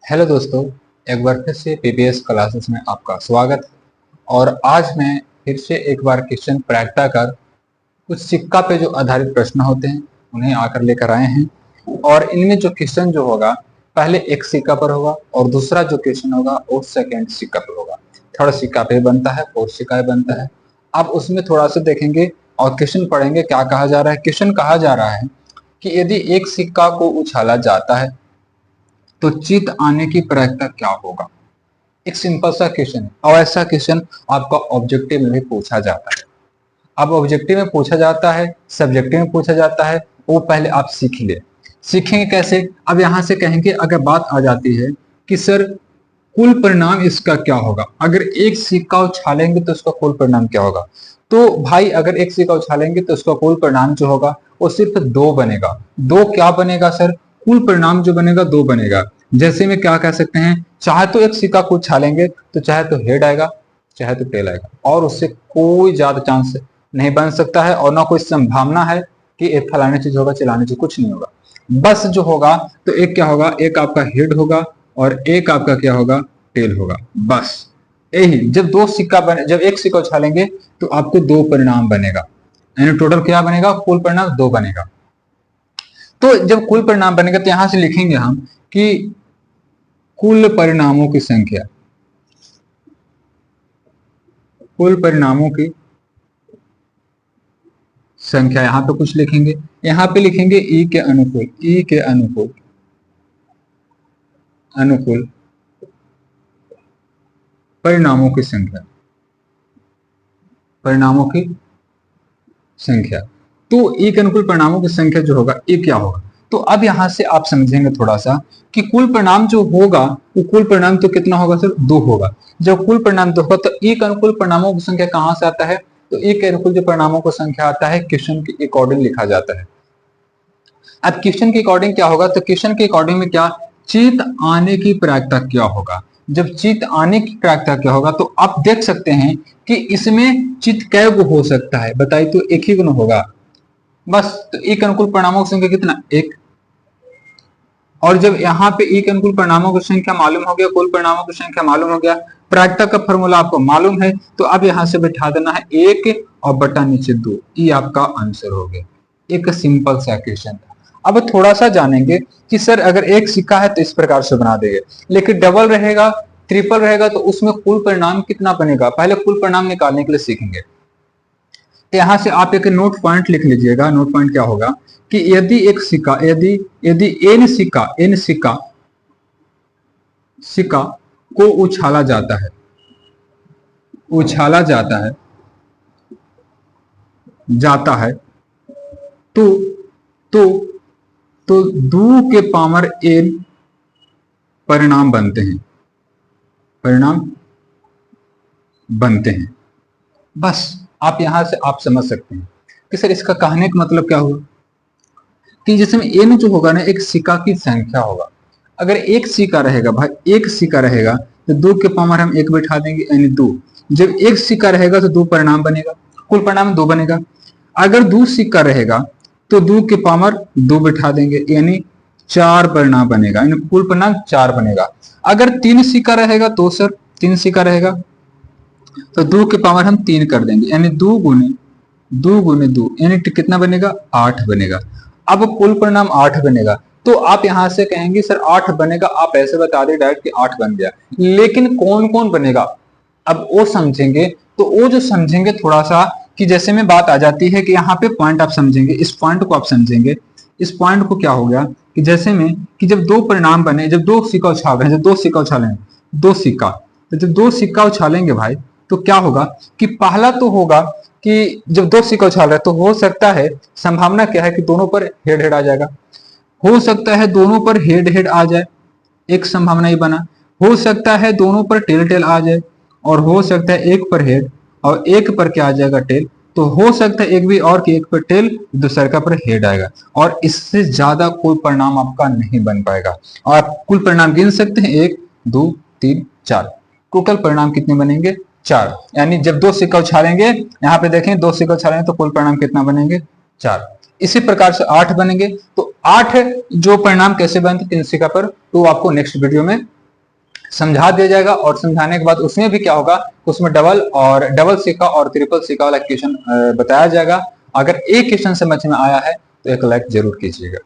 Hello दोस्तों, एक बार फिर से पीबीएस क्लासेस में आपका स्वागत है। और आज मैं फिर से एक बार क्वेश्चन प्रैक्टा कर कुछ सिक्का पे जो आधारित प्रश्न होते हैं उन्हें आकर लेकर आए हैं। और इनमें जो क्वेश्चन जो होगा पहले एक सिक्का पर होगा और दूसरा जो क्वेश्चन होगा वो सेकेंड सिक्का पर होगा। थर्ड सिक्का पे बनता है, फोर्थ सिक्का पे बनता है। अब उसमें थोड़ा सा देखेंगे और क्वेश्चन पढ़ेंगे क्या कहा जा रहा है। क्वेश्चन कहा जा रहा है कि यदि एक सिक्का को उछाला जाता है तो जीत आने की प्रायिकता क्या होगा। एक सिंपल सा क्वेश्चन है और ऐसा क्वेश्चन आपका ऑब्जेक्टिव में भी पूछा जाता है। अब ऑब्जेक्टिव में पूछा जाता है, सब्जेक्टिव में पूछा जाता है, वो पहले आप सीख ले। सीखेंगे कैसे? अब यहां से कहेंगे, अगर बात आ जाती है कि सर कुल परिणाम इसका क्या होगा, अगर एक सिक्का उछालेंगे तो उसका कुल परिणाम क्या होगा। तो भाई अगर एक सिक्का उछालेंगे तो उसका कुल परिणाम जो होगा वो सिर्फ दो बनेगा। दो क्या बनेगा सर? कुल परिणाम जो बनेगा दो बनेगा। जैसे में क्या कह सकते हैं, चाहे तो एक सिक्का को उछालेंगे तो चाहे तो हेड आएगा चाहे तो टेल आएगा, और उससे कोई ज्यादा चांस नहीं बन सकता है और ना कोई संभावना है कि एक फलाने चीज होगा चलाने चीज, कुछ नहीं होगा। बस जो होगा तो एक क्या होगा, एक आपका हेड होगा और एक आपका क्या होगा, टेल होगा। बस यही, जब दो सिक्का बने, जब एक सिक्का उछालेंगे तो आपको दो परिणाम बनेगा, यानी टोटल क्या बनेगा, कुल परिणाम दो बनेगा। तो जब कुल परिणाम बनेगा तो यहां से लिखेंगे हम कि कुल परिणामों की संख्या, कुल परिणामों की संख्या यहां पे कुछ लिखेंगे, यहां पे लिखेंगे ई के अनुकूल, ई के अनुकूल, अनुकूल परिणामों की संख्या, परिणामों की संख्या। तो ई के अनुकूल परिणामों की संख्या जो होगा ये क्या होगा। तो अब यहां से आप समझेंगे थोड़ा सा कि कुल परिणाम जो होगा वो कुल परिणाम तो कितना होगा सर, दो होगा। जब कुल परिणाम दो होगा तो ई के अनुकूल परिणामों की संख्या कहां से आता है, तो ई के अनुकूल जो परिणामों की संख्या आता है क्वेश्चन के अकॉर्डिंग लिखा जाता है। अब क्वेश्चन के अकॉर्डिंग क्या होगा, तो क्वेश्चन के अकॉर्डिंग में क्या, चित आने की प्रायिकता क्या होगा। जब चित आने की प्रायिकता क्या होगा तो आप देख सकते हैं कि इसमें चित कै गो हो सकता है, बताइए तो एक ही गुण होगा बस। तो एक अनुकूल परिणामों की संख्या कितना, एक। और जब यहाँ पे एक अनुकूल परिणामों की संख्या मालूम हो गया, कुल परिणामों की संख्या मालूम हो गया, प्रायिकता का फॉर्मूला आपको मालूम है, तो अब यहां से बैठा देना है एक और बटा नीचे दो, ये आपका आंसर हो गया। एक सिंपल सा क्वेश्चन था। अब थोड़ा सा जानेंगे कि सर अगर एक सिक्का है तो इस प्रकार से बना देंगे, लेकिन डबल रहेगा, ट्रिपल रहेगा तो उसमें कुल परिणाम कितना बनेगा, पहले कुल परिणाम निकालने के लिए सीखेंगे। तो यहां से आप एक नोट पॉइंट लिख लीजिएगा। नोट पॉइंट क्या होगा कि यदि एक सिक्का, यदि यदि एन सिक्का, एन सिक्का सिक्का को उछाला जाता है, उछाला जाता है तो तो तो दो के पावर एन परिणाम बनते हैं, परिणाम बनते हैं। बस आप यहां से आप समझ सकते हैं कि सर इसका कहने का मतलब क्या हुआ कि जिसमें एन जो होगा ना एक सिक्का की संख्या होगा। अगर एक सिक्का रहेगा भाई, एक सिक्का रहेगा तो दो के पावर हम एक बैठा देंगे यानी दो। जब एक सिक्का रहेगा तो दो परिणाम बनेगा, कुल परिणाम दो बनेगा। अगर दो सिक्का रहेगा तो दो के पावर दो बैठा देंगे यानी चार परिणाम बनेगा, यानी कुल परिणाम चार बनेगा। अगर तीन सिक्का रहेगा तो सर, तीन सिक्का रहेगा तो दो के पावर हम तीन कर देंगे यानी दो गुने दो यानी कितना बनेगा, आठ बनेगा। अब कुल परिणाम आठ बनेगा। तो आप यहां से कहेंगे सर आठ बनेगा, आप ऐसे बता दें डायरेक्ट कि आठ बन गया, लेकिन कौन कौन बनेगा अब वो समझेंगे। तो वो जो समझेंगे थोड़ा सा कि जैसे में बात आ जाती है कि यहाँ पे पॉइंट आप समझेंगे, इस पॉइंट को आप समझेंगे। इस पॉइंट को क्या हो गया कि जैसे में कि जब दो परिणाम बने, जब दो सिक्का उछाल रहे हैं, जब दो सिक्का उछालेंगे, दो सिक्का, तो जब दो सिक्का उछालेंगे भाई तो क्या होगा कि पहला तो होगा कि जब दो सिक्का उछाल रहे हैं तो हो सकता है, संभावना क्या है कि दोनों पर हेड हेड आ जाएगा। हो सकता है दोनों पर हेड हेड आ जाए, एक संभावना ही बना। हो सकता है दोनों पर टेल टेल आ जाए, और हो सकता है एक पर हेड और एक पर क्या आ जाएगा, टेल। तो हो सकता है एक भी और कि एक पर टेल दूसरे का पर हेड आएगा, और इससे ज्यादा कोई परिणाम आपका नहीं बन पाएगा। और आप कुल परिणाम गिन सकते हैं, एक दो तीन चार, टोटल परिणाम कितने बनेंगे, चार। यानी जब दो सिक्का उछालेंगे, यहाँ पे देखें दो सिक्का उछालेंगे तो कुल परिणाम कितना बनेंगे, चार। इसी प्रकार से आठ बनेंगे तो 8 जो परिणाम कैसे बनते 3 सिक्का पर, तो आपको नेक्स्ट वीडियो में समझा दिया जाएगा। और समझाने के बाद उसमें भी क्या होगा, उसमें डबल सिक्का और ट्रिपल सिक्का वाला क्वेश्चन बताया जाएगा। अगर एक क्वेश्चन समझ में आया है तो एक लाइक जरूर कीजिएगा।